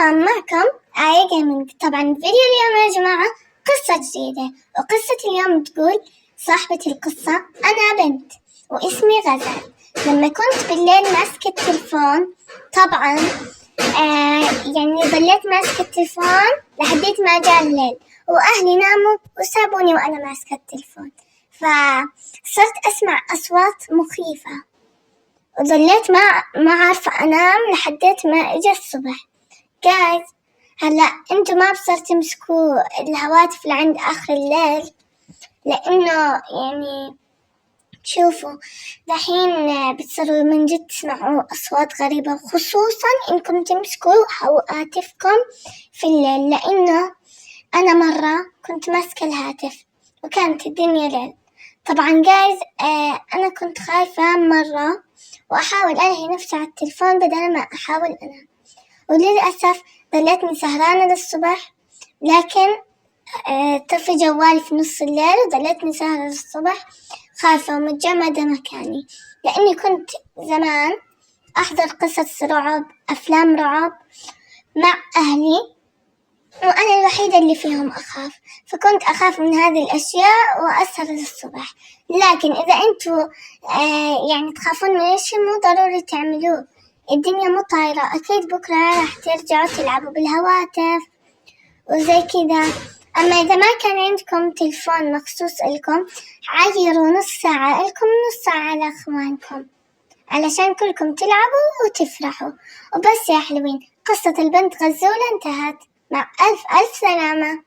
اليوم معكم آية جيمنج. طبعا فيديو اليوم يا جماعة قصة جديدة، وقصة اليوم تقول: صاحبة القصة أنا بنت واسمي غزل. لما كنت بالليل ماسكة التلفون، طبعا يعني ظليت ماسكة التلفون لحديت ما جاء الليل وأهلي ناموا وسابوني وأنا ماسكة التلفون، فصرت أسمع أصوات مخيفة وظليت ما عارفة أنام لحديت ما إجا الصبح. جايز هلا انتوا ما بصير تمسكوا الهواتف لعند آخر الليل، لأنه يعني شوفوا دحين بتصيروا من جد تسمعوا أصوات غريبة، خصوصا إنكم تمسكوا هواتفكم في الليل. لأنه أنا مرة كنت ماسكة الهاتف وكانت الدنيا ليل. طبعا جايز أنا كنت خايفة مرة وأحاول ألهي نفسي على التلفون بدل ما أحاول أنام، وللأسف ظليتني سهرانة للصبح. لكن طفي جوالي في نص الليل وظليتني سهرة للصبح خايفة ومتجمدة مكاني، لأني كنت زمان أحضر قصص رعب، أفلام رعب مع أهلي، وأنا الوحيدة اللي فيهم أخاف، فكنت أخاف من هذه الأشياء وأسهر للصبح. لكن إذا أنتوا يعني تخافون من شيء مو ضروري تعملوه، الدنيا مو طايرة، أكيد بكرة راح ترجعوا تلعبوا بالهواتف وزي كذا. أما إذا ما كان عندكم تلفون مخصوص لكم، عيروا نص ساعة لكم نص ساعة على أخوانكم علشان كلكم تلعبوا وتفرحوا. وبس يا حلوين، قصة البنت غزولة انتهت. مع ألف ألف سلامة.